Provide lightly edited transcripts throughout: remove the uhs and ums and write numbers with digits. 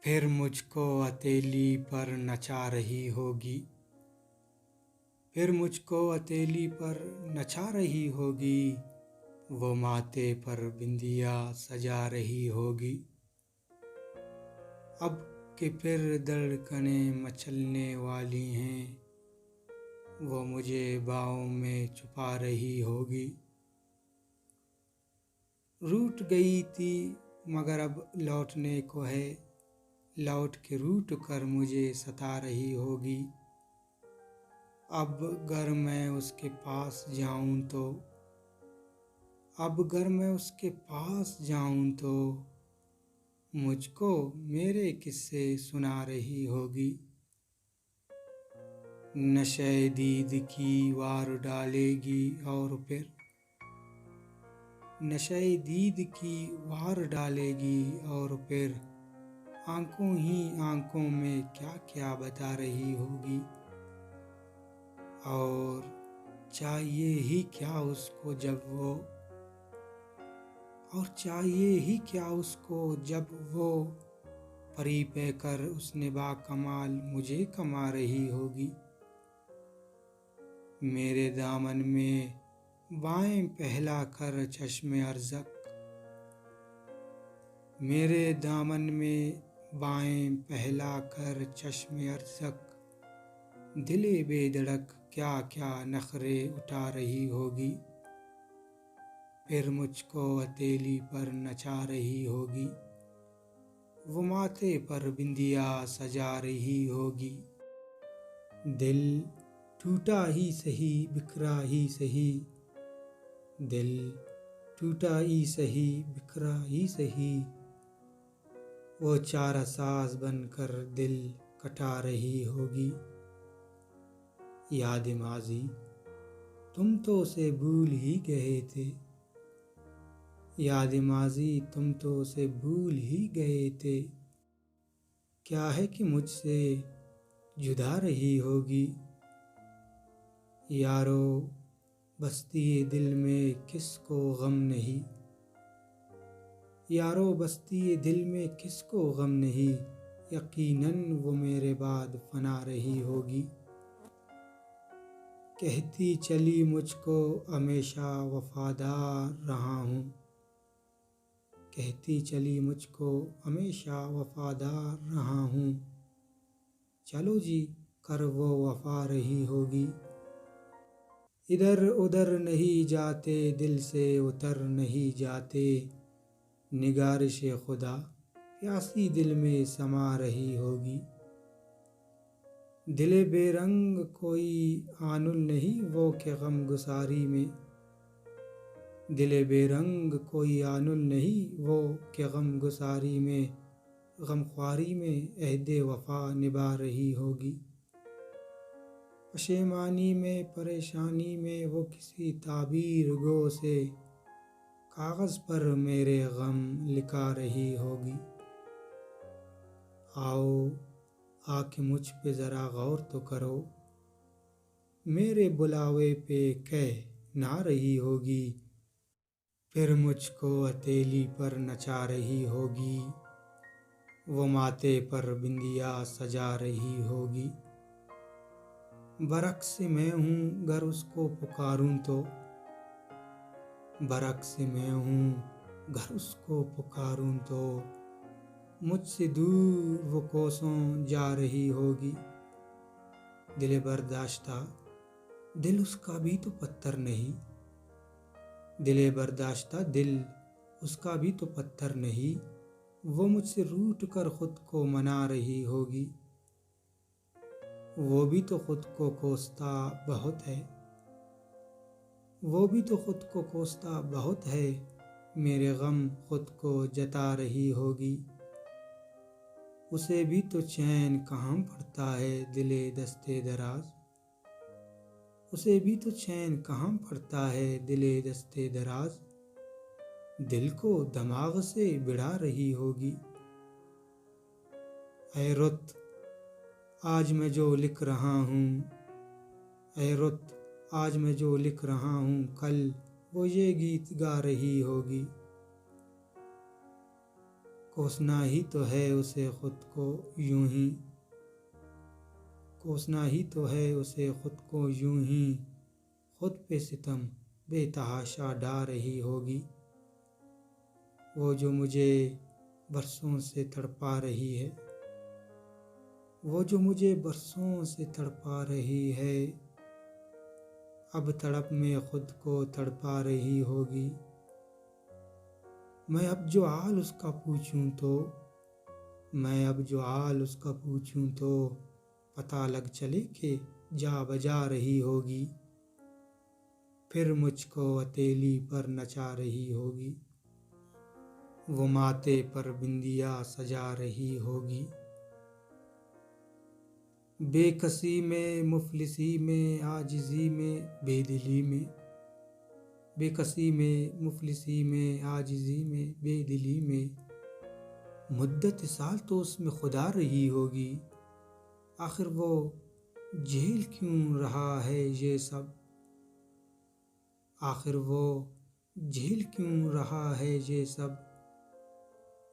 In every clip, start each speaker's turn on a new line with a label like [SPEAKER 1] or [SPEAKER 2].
[SPEAKER 1] پھر مجھ کو ہتھیلی پر نچا رہی ہوگی، پھر مجھ کو ہتھیلی پر نچا رہی ہوگی، وہ ماتھے پر بندیا سجا رہی ہوگی۔ اب کہ پھر دھڑکنیں مچلنے والی ہیں، وہ مجھے باہوں میں چھپا رہی ہوگی۔ روٹھ گئی تھی مگر اب لوٹنے کو ہے، لوٹ کے روٹھ کر مجھے ستا رہی ہوگی۔ اب گر میں اس کے پاس جاؤں تو، اب گر میں اس کے پاس جاؤں تو مجھ کو میرے قصے سنا رہی ہوگی۔ نشہ دید کی وار ڈالے گی اور پھر، نشہ دید کی وار ڈالے گی اور پھر آنکھوں ہی آنکھوں میں کیا کیا بتا رہی ہوگی۔ اور چاہیے ہی کیا اس کو جب وہ، اور چاہیے ہی کیا اس کو جب وہ پری پہ کر اس نے با کمال مجھے کما رہی ہوگی۔ میرے دامن میں بائیں پہلا کر چشم ارزق، میرے دامن میں بائیں پہلا کر چشم ارزق، دل بے دھڑک کیا کیا نخرے اٹھا رہی ہوگی۔ پھر مجھ کو ہتھیلی پر نچا رہی ہوگی، وہ ماتھے پر بندیا سجا رہی ہوگی۔ دل ٹوٹا ہی سہی بکھرا ہی سہی، دل ٹوٹا ہی سہی بکھرا ہی سہی، وہ چارہ ساز بن کر دل کٹا رہی ہوگی۔ یاد ماضی تم تو اسے بھول ہی گئے تھے، یاد ماضی تم تو اسے بھول ہی گئے تھے، کیا ہے کہ مجھ سے جدا رہی ہوگی۔ یارو بستی دل میں کس کو غم نہیں، یارو بستی دل میں کس کو غم نہیں، یقیناً وہ میرے بعد فنا رہی ہوگی۔ کہتی چلی مجھ کو ہمیشہ وفادار رہا ہوں، کہتی چلی مجھ کو ہمیشہ وفادار رہا ہوں، چلو جی کر وہ وفا رہی ہوگی۔ ادھر ادھر نہیں جاتے دل سے اتر نہیں جاتے، نگارش خدا پیاسی دل میں سما رہی ہوگی۔ دل بے رنگ کوئی آنل نہیں وہ کہ غم گساری میں، دل بے رنگ کوئی آنل نہیں وہ کہ غم گساری میں، غم خواری میں عہد وفا نبھا رہی ہوگی۔ پشیمانی میں پریشانی میں وہ کسی تعبیر گو سے کاغذ پر میرے غم لکھا رہی ہوگی۔ آؤ آ کے مجھ پہ ذرا غور تو کرو، میرے بلاوے پہ کہہ نہ رہی ہوگی۔ پھر مجھ کو ہتھیلی پر نچا رہی ہوگی، وہ ماتھے پر بندیا سجا رہی ہوگی۔ برعکس میں ہوں گر اس کو پکاروں تو، برعکس میں ہوں گر اس کو پکاروں تو مجھ سے دور وہ کوسوں جا رہی ہوگی۔ دل برداشتہ دل اس کا بھی تو پتھر نہیں، دل برداشتہ دل اس کا بھی تو پتھر نہیں، وہ مجھ سے روٹھ کر خود کو منا رہی ہوگی۔ وہ بھی تو خود کو کوستا بہت ہے، وہ بھی تو خود کو کوستا بہت ہے، میرے غم خود کو جتا رہی ہوگی۔ اسے بھی تو چین کہاں پڑتا ہے دل دستے دراز، اسے بھی تو چین کہاں پڑتا ہے دل دستے دراز، دل کو دماغ سے بڑھا رہی ہوگی۔ اے رت آج میں جو لکھ رہا ہوں، اے رت آج میں جو لکھ رہا ہوں، کل وہ یہ گیت گا رہی ہوگی۔ کوسنا ہی تو ہے اسے خود کو یوں ہی، کوسنا ہی تو ہے اسے خود کو یوں ہی، خود پہ ستم بے تحاشا ڈھا رہی ہوگی۔ وہ جو مجھے برسوں سے تڑپا رہی ہے، وہ جو مجھے برسوں سے تڑپا رہی ہے، اب تڑپ میں خود کو تڑپا رہی ہوگی۔ میں اب جو حال اس کا پوچھوں تو، میں اب جو حال اس کا پوچھوں تو پتہ لگ چلے کہ جا بجا رہی ہوگی، پھر مجھ کو ہتھیلی پر نچا رہی ہوگی، وہ ماتھے پر بندیا سجا رہی ہوگی۔ بے کسی میں، مفلسی میں، عاجزی میں، بے دلی میں، بے کسی میں، مفلسی میں، عاجزی میں، بے دلی میں، مدت سال تو اس میں خدا رہی ہوگی، آخر وہ جھیل کیوں رہا ہے یہ سب، آخر وہ جھیل کیوں رہا ہے یہ سب،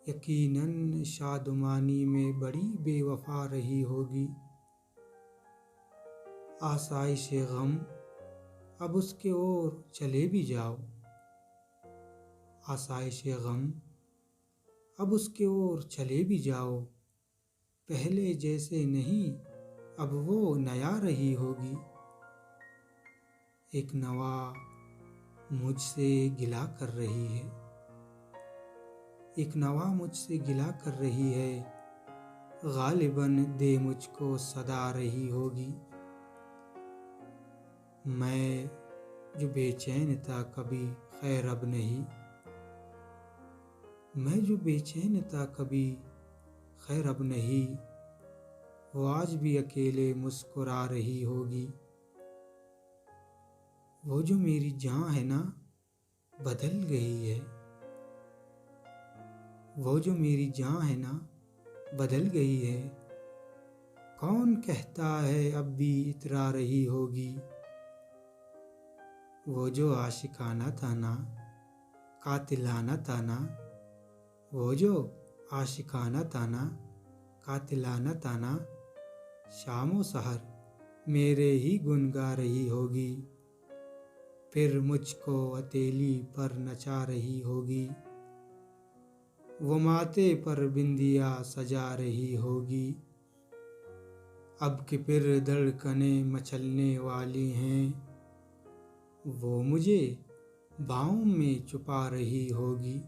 [SPEAKER 1] یقیناً شادمانی میں بڑی بے وفا رہی ہوگی۔ آسائش غم اب اس کے اور چلے بھی جاؤ، آسائش غم اب اس کے اور چلے بھی جاؤ، پہلے جیسے نہیں اب وہ نیا رہی ہوگی۔ ایک نوا مجھ سے گلہ کر رہی ہے، ایک نوا مجھ سے گلہ کر رہی ہے، غالباً دے مجھ کو صدا رہی ہوگی۔ میں جو بے چین تھا کبھی خیر اب نہیں، میں جو بے چین تھا کبھی خیر اب نہیں، وہ آج بھی اکیلے مسکرا رہی ہوگی۔ وہ جو میری جان ہے نا بدل گئی ہے، وہ جو میری جان ہے نا بدل گئی ہے، کون کہتا ہے اب بھی اترا رہی ہوگی۔ وہ جو عاشقانہ تھا نا قاتلانہ تھا نا، وہ جو عاشقانہ تھا نا قاتلانہ تھا نا، شام و سحر میرے ہی گن گا رہی ہوگی، پھر مجھ کو ہتھیلی پر نچا رہی ہوگی، وہ ماتھے پر بندیا سجا رہی ہوگی۔ اب کہ پھر دھڑکنیں مچلنے والی ہیں، وہ مجھے باہوں میں چھپا رہی ہوگی۔